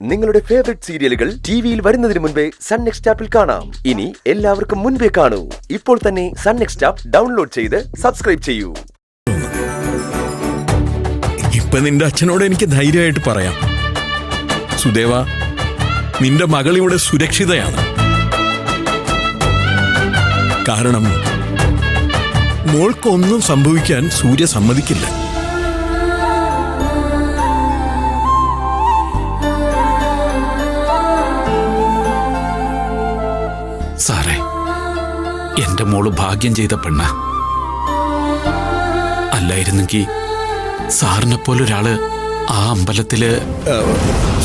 നിങ്ങളുടെ ഫേവറേറ്റ് സീരിയലുകൾ ടിവിയിൽ വരുന്നതിന് മുൻപേ സൺ നെക്സ്റ്റ് ആപ്പിൽ കാണാം. ഇനി എല്ലാവർക്കും മുൻപേ കാണൂ. ഇപ്പോൾ തന്നെ സൺ നെക്സ്റ്റ് ആപ്പ് ഡൗൺലോഡ് ചെയ്ത് സബ്സ്ക്രൈബ് ചെയ്യൂ. ഇപ്പൊ നിന്റെ അച്ഛനോട് എനിക്ക് ധൈര്യമായിട്ട് പറയാം, സുദേവ, നിന്റെ മകൾ ഇവിടെ സുരക്ഷിതയാണ്. കാരണം മോൾക്കൊന്നും സംഭവിക്കാൻ സൂര്യ സമ്മതിക്കില്ല. സാറേ, എന്റെ മോള് ഭാഗ്യം ചെയ്ത പെണ്ണ. അല്ലായിരുന്നെങ്കിൽ സാറിനെ പോലൊരാള് ആ അമ്പലത്തില്.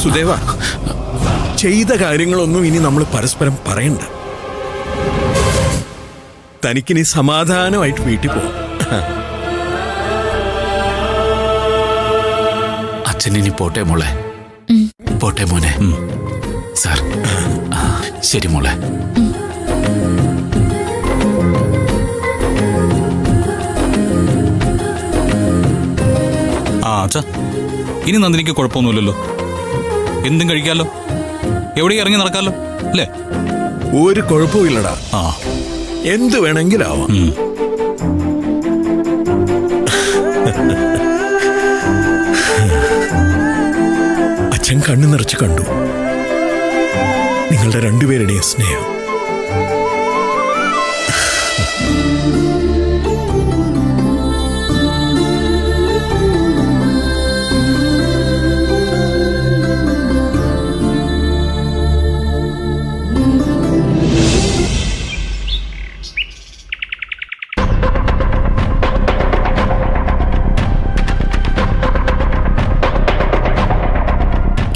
സുദേവ, ചെയ്ത കാര്യങ്ങളൊന്നും ഇനി നമ്മൾ പരസ്പരം പറയണ്ട. തനിക്കിനി സമാധാനമായിട്ട് വീട്ടിൽ പോവാം. അച്ഛനിനി പോട്ടെ മോളെ. പോട്ടെ മോനെ. സാർ, ശരി മോളെ. അച്ഛാ, ഇനി നന്ദിനിക്ക് കുഴപ്പമൊന്നുമില്ലല്ലോ. എന്തും കഴിക്കാലോ, എവിടെ ഇറങ്ങി നടക്കാലോ, അല്ലേ? ഒരു കുഴപ്പമില്ലടാ. എന്ത് വേണമെങ്കിലാവാം. അച്ഛൻ കണ്ണു നിറച്ച് കണ്ടു നിങ്ങളുടെ രണ്ടുപേരുടെയും സ്നേഹം.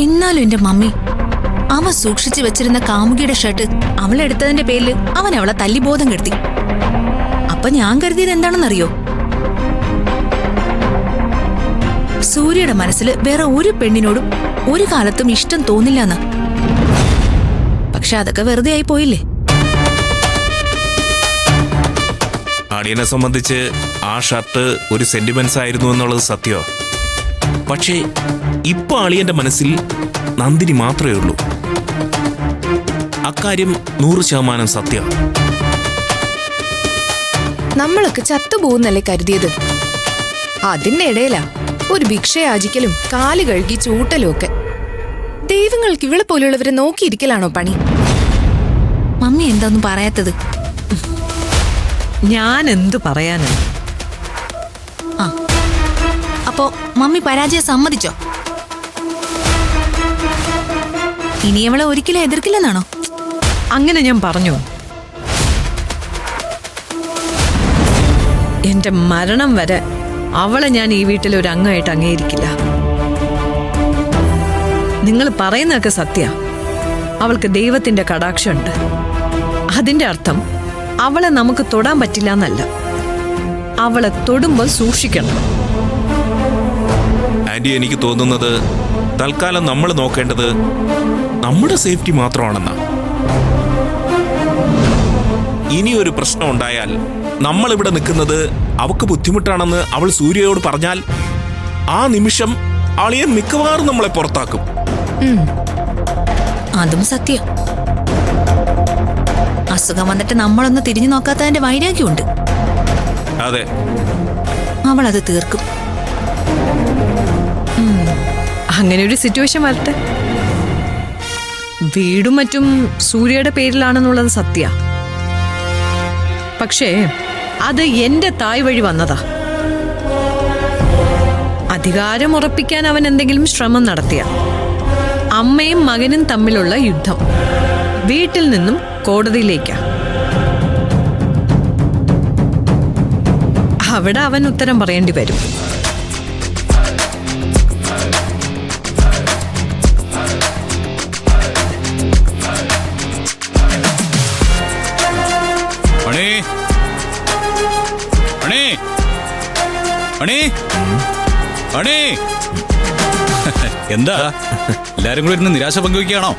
എന്നാലും എന്റെ മമ്മി, അവൻ സൂക്ഷിച്ചു വെച്ചിരുന്ന കാമുകിയുടെ ഷർട്ട് അവളെടുത്തതിന്റെ പേരിൽ അവൻ അവളെ തല്ലിബോധം കെടുത്തി. അപ്പൊ ഞാൻ കരുതിയത് എന്താണെന്നറിയോ? സൂര്യയുടെ മനസ്സിൽ വേറെ ഒരു പെണ്ണിനോടും ഒരു കാലത്തും ഇഷ്ടം തോന്നില്ലെന്ന്. പക്ഷെ അതൊക്കെ വെറുതെ ആയി പോയില്ലേ? അളിയനെ സംബന്ധിച്ച് ആ ഷർട്ട് ഒരു സെന്റിമെന്റ്സ് ആയിരുന്നു എന്നുള്ളത് സത്യമോ? പക്ഷേ ഇപ്പൊ അളിയന്റെ മനസ്സിൽ നന്ദിനി മാത്രമേ ഉള്ളൂ. അക്കാര്യം 100% സത്യം. നമ്മളൊക്കെ ചത്തുപോകുന്നല്ലേ കരുതിയത്. അതിന്റെ ഇടയിലാ ഒരു ഭിക്ഷയാചിക്കലും കാല് കഴുകി ചൂട്ടലും ഒക്കെ. ദൈവങ്ങൾക്ക് ഇവളെ പോലുള്ളവരെ നോക്കിയിരിക്കലാണോ പണി? മമ്മി എന്താന്നും പറയാത്തത്? ഞാൻ എന്തു പറയാനാ? അപ്പോ മമ്മി പരാജയം സമ്മതിച്ചോ? ഇനി അവളെ ഒരിക്കലും എതിർക്കില്ലെന്നാണോ? അങ്ങനെ ഞാൻ പറഞ്ഞു. എന്റെ മരണം വരെ അവളെ ഞാൻ ഈ വീട്ടിൽ ഒരു അംഗമായിട്ട് അംഗീകരിക്കില്ല. നിങ്ങൾ പറയുന്നതൊക്കെ സത്യ. അവൾക്ക് ദൈവത്തിന്റെ കടാക്ഷമുണ്ട്. അതിന്റെ അർത്ഥം അവളെ നമുക്ക് തൊടാൻ പറ്റില്ല എന്നല്ല. അവളെ തൊടുമ്പോൾ സൂക്ഷിക്കണം. ആന്റി, എനിക്ക് തോന്നുന്നത് തൽക്കാലം നമ്മൾ നോക്കേണ്ടത് നമ്മുടെ സേഫ്റ്റി മാത്രമാണെന്നാ. ഇനി ഒരു പ്രശ്നം ഉണ്ടായാൽ നമ്മൾ ഇവിടെ നിൽക്കുന്നത് അവക്ക് ബുദ്ധിമുട്ടാണെന്ന് അവൾ സൂര്യയോട് പറഞ്ഞാൽ ആ നിമിഷം അളിയൻ മിക്കവാറും നമ്മളെ പുറത്താക്കും. അതും സത്യം. അസുഖം വന്നിട്ട് നമ്മളൊന്ന് തിരിഞ്ഞു നോക്കാത്തതിന്റെ വൈരാഗ്യമുണ്ട്. അതെ, അവളത് തീർക്കും. അങ്ങനെ ഒരു സിറ്റുവേഷൻ വരട്ടെ. വീടും മറ്റും സൂര്യയുടെ പേരിലാണെന്നുള്ളത് സത്യ. പക്ഷേ അത് എന്റെ തായ് വഴി വന്നതാ. അധികാരം ഉറപ്പിക്കാൻ അവൻ എന്തെങ്കിലും ശ്രമം നടത്തിയ അമ്മയും മകനും തമ്മിലുള്ള യുദ്ധം വീട്ടിൽ നിന്നും കോടതിയിലേക്കാ. അവിടെ അവൻ ഉത്തരം പറയേണ്ടി വരും. എന്താ എല്ലാരും കൂടി ഇരുന്ന് നിരാശ പങ്കുവയ്ക്കുകയാണോ?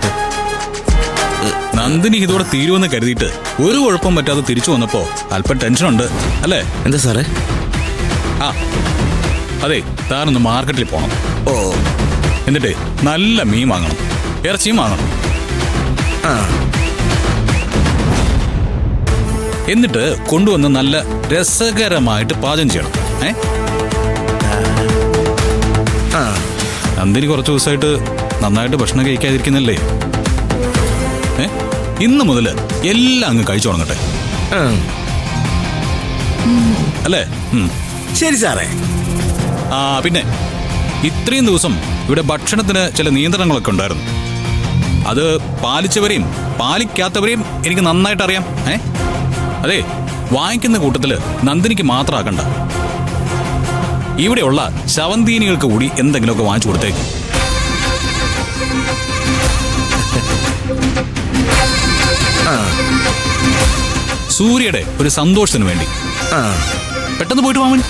നന്ദിനി ഇതോടെ തീരുമെന്ന് കരുതിയിട്ട് ഒരു കുഴപ്പം പറ്റാതെ തിരിച്ചു വന്നപ്പോ അല്പം ടെൻഷനുണ്ട്, അല്ലേ? എന്താ സാറേ? അതെ, താനൊന്ന് മാർക്കറ്റിൽ പോണം. എന്നിട്ട് നല്ല മീൻ വാങ്ങണം. ഇറച്ചിയും വാങ്ങണം. എന്നിട്ട് കൊണ്ടുവന്ന് നല്ല രസകരമായിട്ട് പാചകം ചെയ്യണം. നന്ദിനി കുറച്ച് ദിവസമായിട്ട് നന്നായിട്ട് ഭക്ഷണം കഴിക്കാതിരിക്കുന്നല്ലേ? ഇന്ന് മുതൽ എല്ലാം അങ്ങ് കഴിച്ചു തുടങ്ങട്ടെ, അല്ലേ? ശരി സാറേ. പിന്നെ ഇത്രയും ദിവസം ഇവിടെ ഭക്ഷണത്തിന് ചില നിയന്ത്രണങ്ങളൊക്കെ ഉണ്ടായിരുന്നു. അത് പാലിച്ചവരെയും പാലിക്കാത്തവരെയും എനിക്ക് നന്നായിട്ട് അറിയാം. അതെ, വാങ്ങിക്കുന്ന കൂട്ടത്തില് നന്ദിനിക്ക് മാത്രമാക്കണ്ട, ഇവിടെയുള്ള ശവന്തീനികൾക്ക് കൂടി എന്തെങ്കിലുമൊക്കെ വാങ്ങിച്ചു കൊടുത്തേക്ക്. സൂര്യയുടെ ഒരു സന്തോഷത്തിന് വേണ്ടി പെട്ടെന്ന് പോയിട്ട് വാങ്ങി.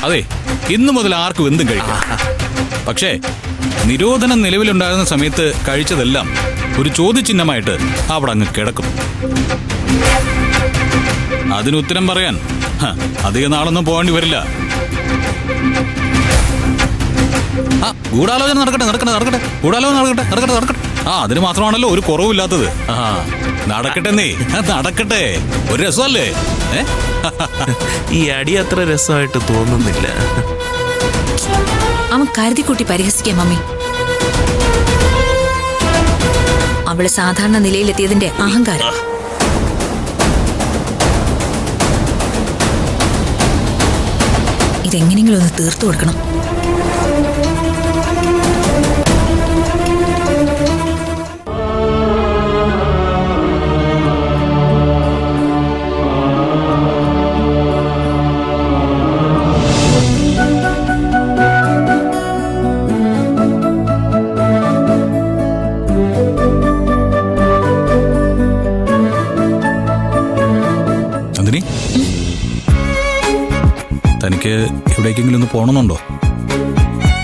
അതെ, ഇന്നു മുതൽ ആർക്കും എന്തും കഴിക്കാം. പക്ഷേ നിരോധനം നിലവിലുണ്ടായിരുന്ന സമയത്ത് കഴിച്ചതെല്ലാം ഒരു ചോദ്യചിഹ്നമായിട്ട് അവിടെ അങ്ങ് കിടക്കും. അതിനുത്തരം പറയാൻ അധിക നാളൊന്നും പോകേണ്ടി വരില്ല. ഗൂഢാലോചന നടക്കട്ടെ. അതിന് മാത്രമാണല്ലോ ഒരു കുറവില്ലാത്തത്. നടക്കട്ടെ, നടക്കട്ടെ. ഒരു രസമല്ലേ? ഈ അടി അത്ര രസമായിട്ട് തോന്നുന്നില്ല. അവൻ കരുതിക്കൂട്ടി പരിഹസിക്കാം മമ്മി. അവള് സാധാരണ നിലയിലെത്തിയതിന്റെ അഹങ്കാരം. ഇതെങ്ങനെയെങ്കിലും ഒന്ന് തീർത്തു കൊടുക്കണം. തനിക്ക് എവിടേക്കെങ്കിലും ഒന്ന് പോകണമെന്നുണ്ടോ?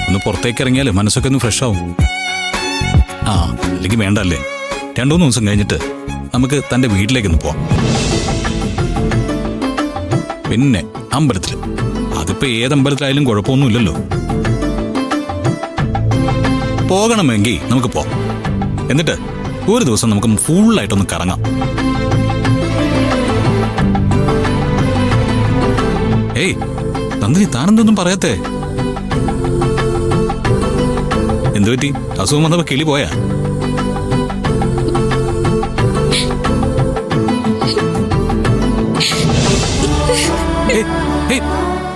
ഒന്ന് പുറത്തേക്ക് ഇറങ്ങിയാൽ മനസ്സൊക്കെ ഒന്ന് ഫ്രഷ് ആവും. അല്ലെങ്കിൽ വേണ്ടല്ലേ, 2-3 ദിവസം കഴിഞ്ഞിട്ട് നമുക്ക് തൻ്റെ വീട്ടിലേക്കൊന്ന് പോവാം. പിന്നെ അമ്പലത്തിൽ, അതിപ്പോ ഏതമ്പലത്തിലായാലും കുഴപ്പമൊന്നുമില്ലല്ലോ. പോകണമെങ്കിൽ നമുക്ക് പോവാം. എന്നിട്ട് ഒരു ദിവസം നമുക്ക് ഫുള്ളായിട്ടൊന്ന് കറങ്ങാം. ഏയ് നന്ദിനി, താനെന്തൊന്നും പറയാത്തേ? എന്തു പറ്റി? അസുഖം വന്നപ്പോ കിളി പോയാ?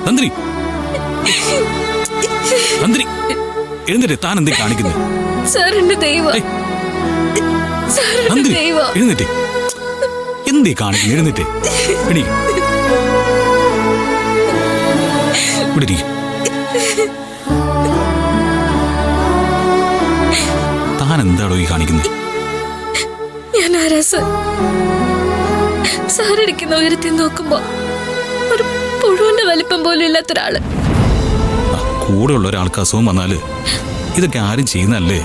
നന്ദിനി, നന്ദിനി എഴുന്നേറ്റ്. താൻ എന്തേ കാണിക്കുന്നേ? നന്ദിനി എഴുന്നേറ്റ്. എന്തേ കാണിക്കുന്നു? എഴുന്നേറ്റ് എണീ. ഇവിടെ താൻ എന്താടോ ഈ കാണിക്കുന്നത്? ഞാൻ ആരാ സർ? സാറിരിക്കുന്ന ഉയരത്തിൽ നോക്കുമ്പോ ഒരു പുഴുവിന്റെ വലിപ്പം പോലും ഇല്ലാത്തൊരാള്. കൂടെ ഉള്ള ഒരാൾക്ക് അസുഖം വന്നാല് ഇതൊക്കെ ആരും ചെയ്യുന്നല്ലേ?